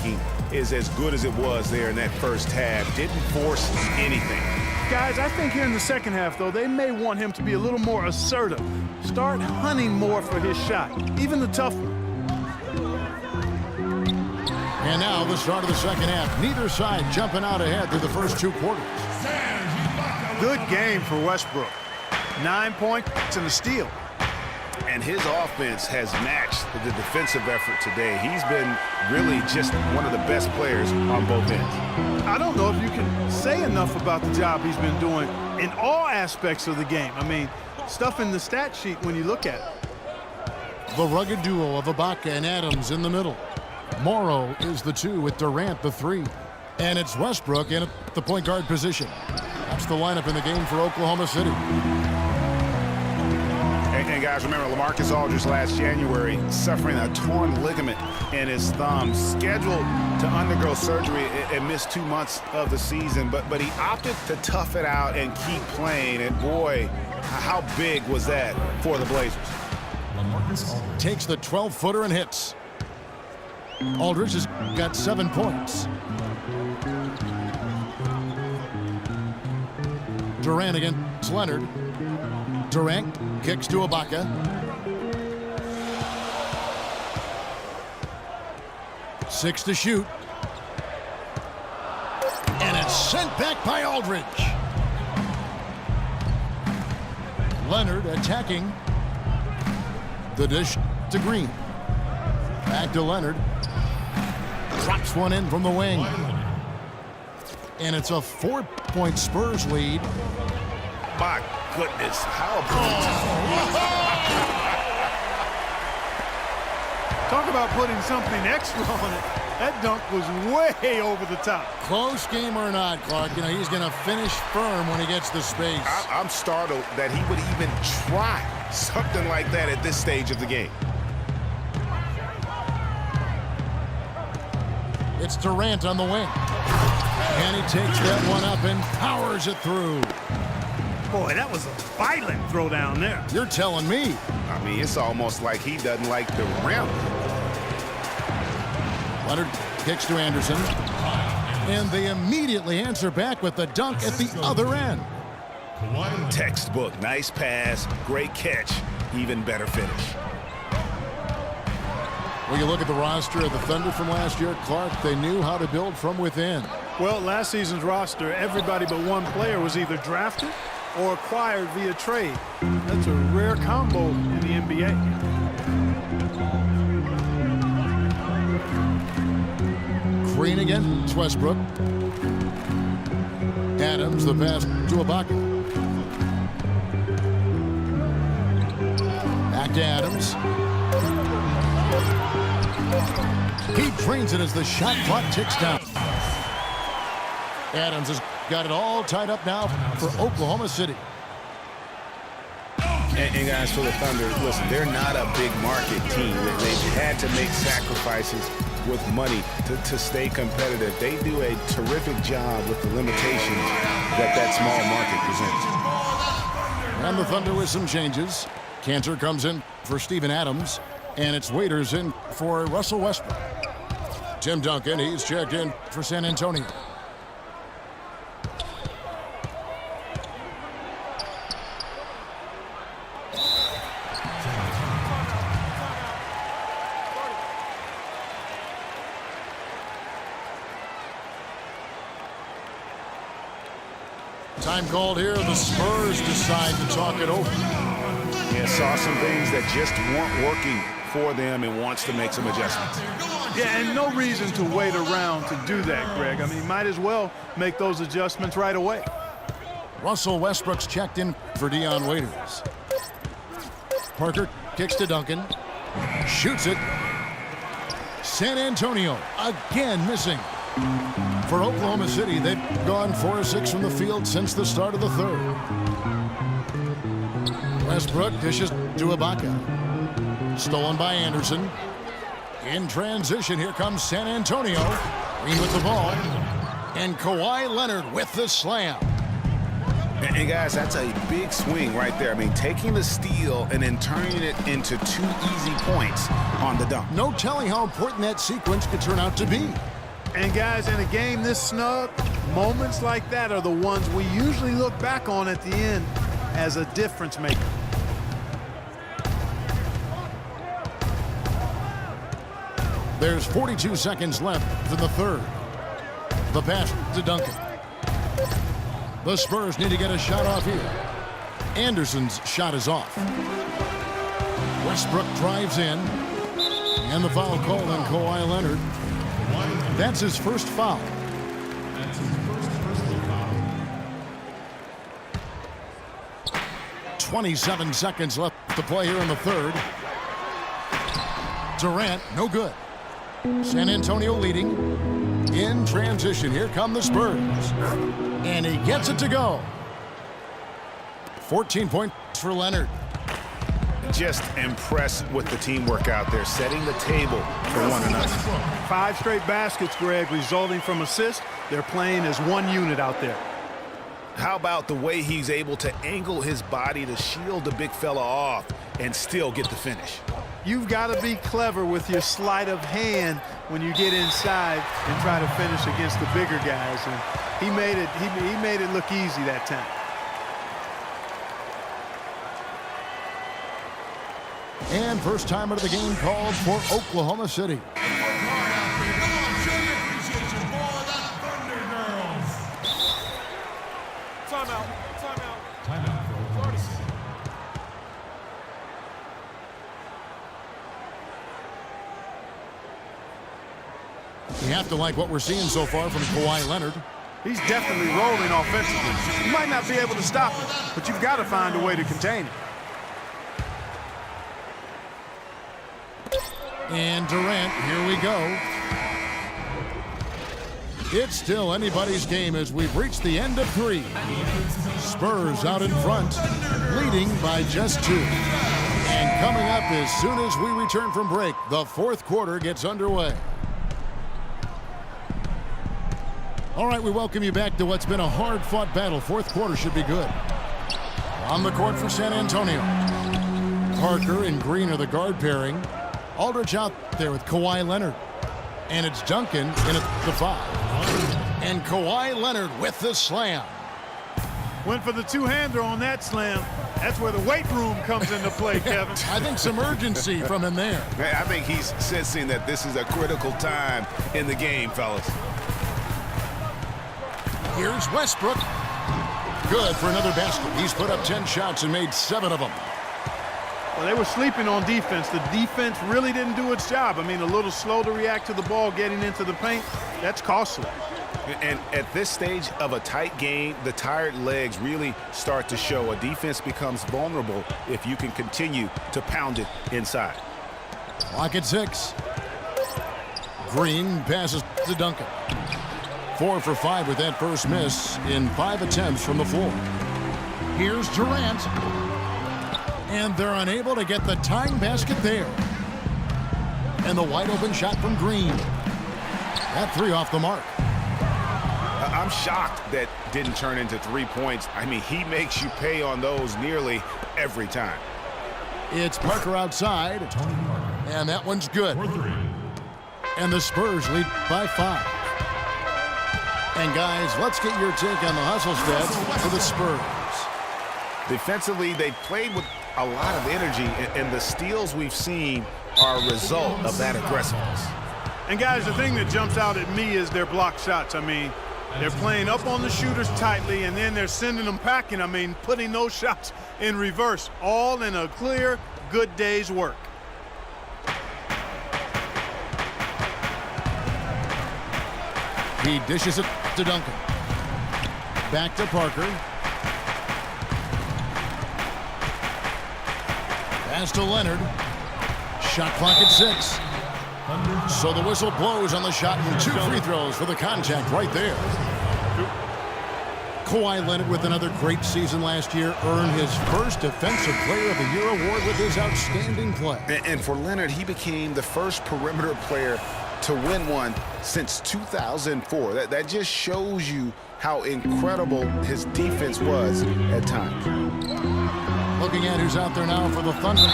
playmaking is as good as it was there in that first half. Didn't force anything. Guys, I think here in the second half, though, they may want him to be a little more assertive. Start hunting more for his shot, even the tough one. And now the start of the second half. Neither side jumping out ahead through the first 2 quarters. Good game for Westbrook. 9 points and a steal. And his offense has matched the defensive effort today. He's been really just one of the best players on both ends. I don't know if you can say enough about the job he's been doing in all aspects of the game. I mean, stuff in the stat sheet when you look at it. The rugged duo of Ibaka and Adams in the middle. Morrow is the 2 with Durant the 3. And it's Westbrook in at the point guard position. That's the lineup in the game for Oklahoma City. And guys, remember LaMarcus Aldridge last January suffering a torn ligament in his thumb, scheduled to undergo surgery and miss 2 months of the season, but he opted to tough it out and keep playing. And boy, how big was that for the Blazers? Takes the 12-footer and hits. Aldridge has got 7 points. Durant against Leonard. Durant kicks to Ibaka. Six to shoot. And it's sent back by Aldridge. Leonard attacking. The dish to Green. Back to Leonard. Drops one in from the wing. And it's a 4-point Spurs lead. My goodness, how about Talk about putting something extra on it. That dunk was way over the top. Close game or not, Clark, you know, he's going to finish firm when he gets the space. I'm startled that he would even try something like that at this stage of the game. It's Durant on the wing. And he takes that one up and powers it through. Boy, that was a violent throw down there. You're telling me. I mean, it's almost like he doesn't like the rim. Leonard kicks to Anderson. And they immediately answer back with the dunk at the other end. Textbook, nice pass, great catch, even better finish. When you look at the roster of the Thunder from last year, Clark, they knew how to build from within. Well, last season's roster, everybody but one player was either drafted or acquired via trade. That's a rare combo in the NBA. Green again, it's Westbrook. Adams, the pass to Ibaka. Back to Adams. He drains it as the shot clock ticks down. Adams has got it all tied up now for Oklahoma City. And guys, for the Thunder, listen, they're not a big market team. They've had to make sacrifices with money to stay competitive. They do a terrific job with the limitations that small market presents. And the Thunder with some changes. Cantor comes in for Steven Adams, and it's Waiters in for Russell Westbrook. Tim Duncan, he's checked in for San Antonio. Time called here. The Spurs decide to talk it over. Yeah, saw some things that just weren't working for them and wants to make some adjustments. Yeah, and no reason to wait around to do that, Greg. I mean, might as well make those adjustments right away. Russell Westbrook's checked in for Dion Waiters. Parker kicks to Duncan. Shoots it. San Antonio again missing. For Oklahoma City, they've gone 4 of 6 from the field since the start of the third. Westbrook dishes to Ibaka. Stolen by Anderson. In transition, here comes San Antonio. Green with the ball. And Kawhi Leonard with the slam. And guys, that's a big swing right there. I mean, taking the steal and then turning it into 2 easy points on the dunk. No telling how important that sequence could turn out to be. And guys, in a game this snug, moments like that are the ones we usually look back on at the end as a difference maker. There's 42 seconds left in the third. The pass to Duncan. The Spurs need to get a shot off here. Anderson's shot is off. Westbrook drives in. And the foul called on Kawhi Leonard. That's his first foul. 27 seconds left to play here in the third. Durant, no good. San Antonio leading. In transition, here come the Spurs. And he gets it to go. 14 points for Leonard. Just impressed with the teamwork out there, setting the table for one another. 5 straight baskets, Greg, resulting from assists. They're playing as one unit out there. How about the way he's able to angle his body to shield the big fella off and still get the finish? You've got to be clever with your sleight of hand when you get inside and try to finish against the bigger guys. And he made it look easy that time. And first time out of the game called for Oklahoma City. You have to like what we're seeing so far from Kawhi Leonard. He's definitely rolling offensively. You might not be able to stop him, but you've got to find a way to contain him. And Durant, here we go. It's still anybody's game as we've reached the end of 3. Spurs out in front, leading by just 2. And coming up as soon as we return from break, the fourth quarter gets underway. All right, we welcome you back to what's been a hard-fought battle. Fourth quarter should be good. On the court for San Antonio. Parker and Green are the guard pairing. Aldridge out there with Kawhi Leonard. And it's Duncan in at the 5. And Kawhi Leonard with the slam. Went for the two-hander on that slam. That's where the weight room comes into play, Kevin. I think some urgency from him there. I think he's sensing that this is a critical time in the game, fellas. Here's Westbrook. Good for another basket. He's put up 10 shots and made 7 of them. Well, they were sleeping on defense. The defense really didn't do its job. I mean, a little slow to react to the ball getting into the paint. That's costly. And at this stage of a tight game, the tired legs really start to show. A defense becomes vulnerable if you can continue to pound it inside. Clock at 6. Green passes to Duncan. 4 for 5 with that first miss in 5 attempts from the floor. Here's Durant. And they're unable to get the tying basket there. And the wide open shot from Green. That 3 off the mark. I'm shocked that didn't turn into 3 points. I mean, he makes you pay on those nearly every time. It's Parker outside. And that one's good. And the Spurs lead by 5. And guys, let's get your take on the hustle stats for the Spurs. Defensively, they played with a lot of energy, and the steals we've seen are a result of that aggressiveness. And guys, the thing that jumps out at me is their block shots. I mean, they're playing up on the shooters tightly, and then they're sending them packing. I mean, putting those shots in reverse, all in a clear, good day's work. He dishes it to Duncan. Back to Parker. Pass to Leonard. Shot clock at 6. So the whistle blows on the shot and 2 free throws for the contact right there. Kawhi Leonard with another great season last year earned his first Defensive Player of the Year award with his outstanding play. And for Leonard, he became the first perimeter player to win one since 2004. That just shows you how incredible his defense was at times. Looking at who's out there now for the Thunder.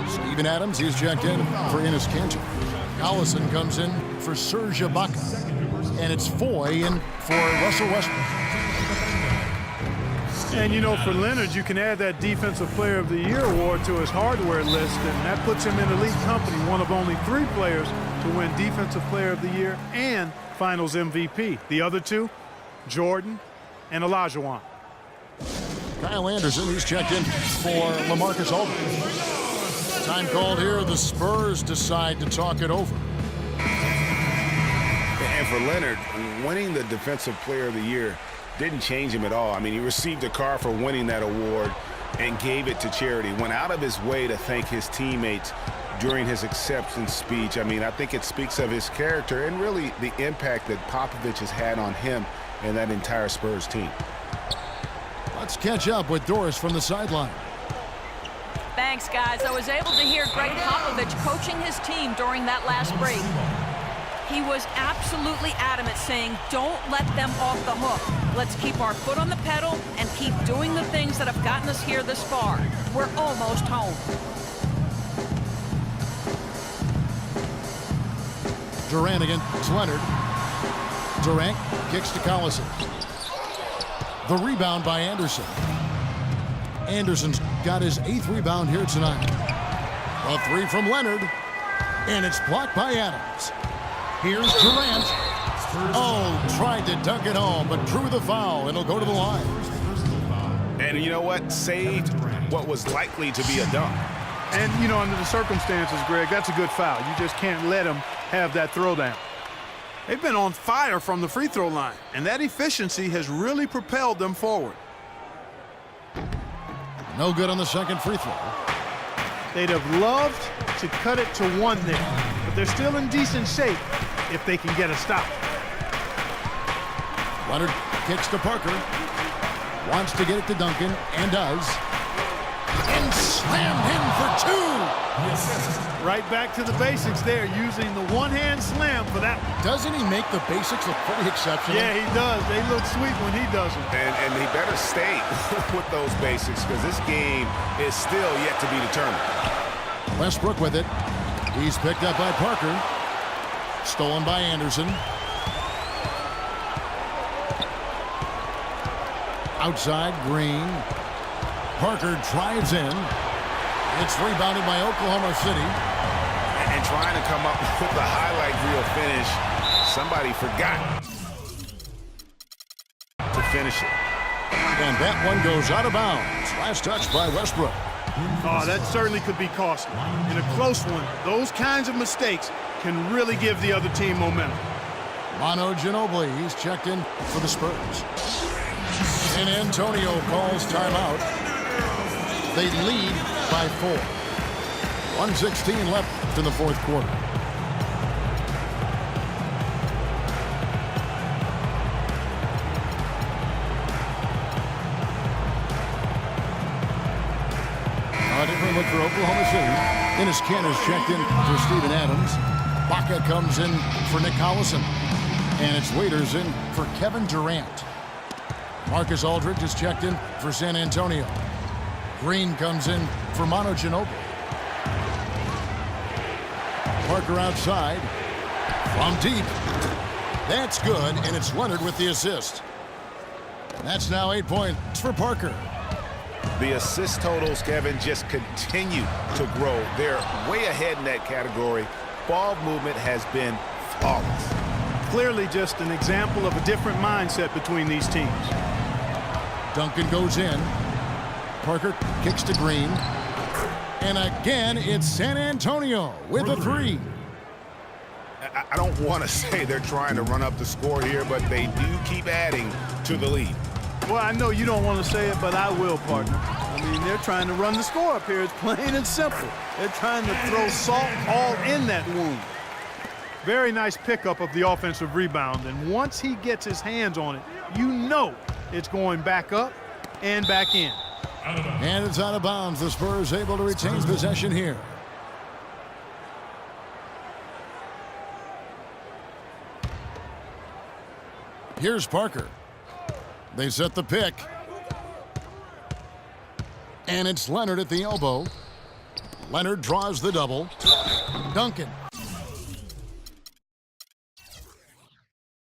Steven Adams, he's checked in for Enes Kanter. Collison comes in for Serge Ibaka. and it's Foy in for Russell Westbrook. And, you know, for Leonard, you can add that Defensive Player of the Year award to his hardware list, and that puts him in elite company, one of only 3 players to win Defensive Player of the Year and Finals MVP. The other 2, Jordan and Olajuwon. Kyle Anderson, he's checked in for LaMarcus Aldridge. Time called here. The Spurs decide to talk it over. And for Leonard, winning the Defensive Player of the Year didn't change him at all. I mean, he received a car for winning that award and gave it to charity. Went out of his way to thank his teammates during his acceptance speech. I mean, I think it speaks of his character and really the impact that Popovich has had on him and that entire Spurs team. Let's catch up with Doris from the sideline. Thanks, guys. I was able to hear Greg Popovich coaching his team during that last break. He was absolutely adamant, saying, don't let them off the hook. Let's keep our foot on the pedal and keep doing the things that have gotten us here this far. We're almost home. Durant against Leonard. Durant kicks to Collison. The rebound by Anderson. Anderson's got his 8th rebound here tonight. A 3 from Leonard, and it's blocked by Adams. Here's Durant. Oh, tried to dunk it home, but drew the foul, and he'll go to the line. And you know what? Saved what was likely to be a dunk. And, you know, under the circumstances, Greg, that's a good foul. You just can't let him have that throwdown. They've been on fire from the free throw line, and that efficiency has really propelled them forward. No good on the second free throw. They'd have loved to cut it to 1 there, but they're still in decent shape if they can get a stop. Leonard kicks to Parker. Wants to get it to Duncan, and does. And slammed in for 2. Right back to the basics there, using the one-hand slam for that. Doesn't he make the basics look pretty exceptional? Yeah, he does. They look sweet when he does them. And he better stay with those basics because this game is still yet to be determined. Westbrook with it. He's picked up by Parker. Stolen by Anderson. Outside, Green. Parker drives in. It's rebounded by Oklahoma City. And trying to come up with the highlight reel finish, somebody forgot to finish it. And that one goes out of bounds. Last touch by Westbrook. Oh, that certainly could be costly. In a close one, those kinds of mistakes can really give the other team momentum. Manu Ginobili, he's checked in for the Spurs. San Antonio calls timeout. They lead by 4. 1:16 left in the 4th quarter. A different look for Oklahoma City. Enes Kanter's checked in for Steven Adams. Baca comes in for Nick Collison. And it's Waiters in for Kevin Durant. Marcus Aldridge is checked in for San Antonio. Green comes in for Manu Ginobili. Parker outside. From deep. That's good, and it's Leonard with the assist. That's now 8 points for Parker. The assist totals, Kevin, just continue to grow. They're way ahead in that category. Ball movement has been flawless. Clearly just an example of a different mindset between these teams. Duncan goes in. Parker kicks to Green. And again, it's San Antonio with a 3. I don't want to say they're trying to run up the score here, but they do keep adding to the lead. Well, I know you don't want to say it, but I will, partner. I mean, they're trying to run the score up here. It's plain and simple. They're trying to throw salt all in that wound. Very nice pickup of the offensive rebound, and once he gets his hands on it, you know it's going back up and back in. And it's out of bounds. The Spurs able to retain possession here. Here's Parker. They set the pick. And it's Leonard at the elbow. Leonard draws the double. Duncan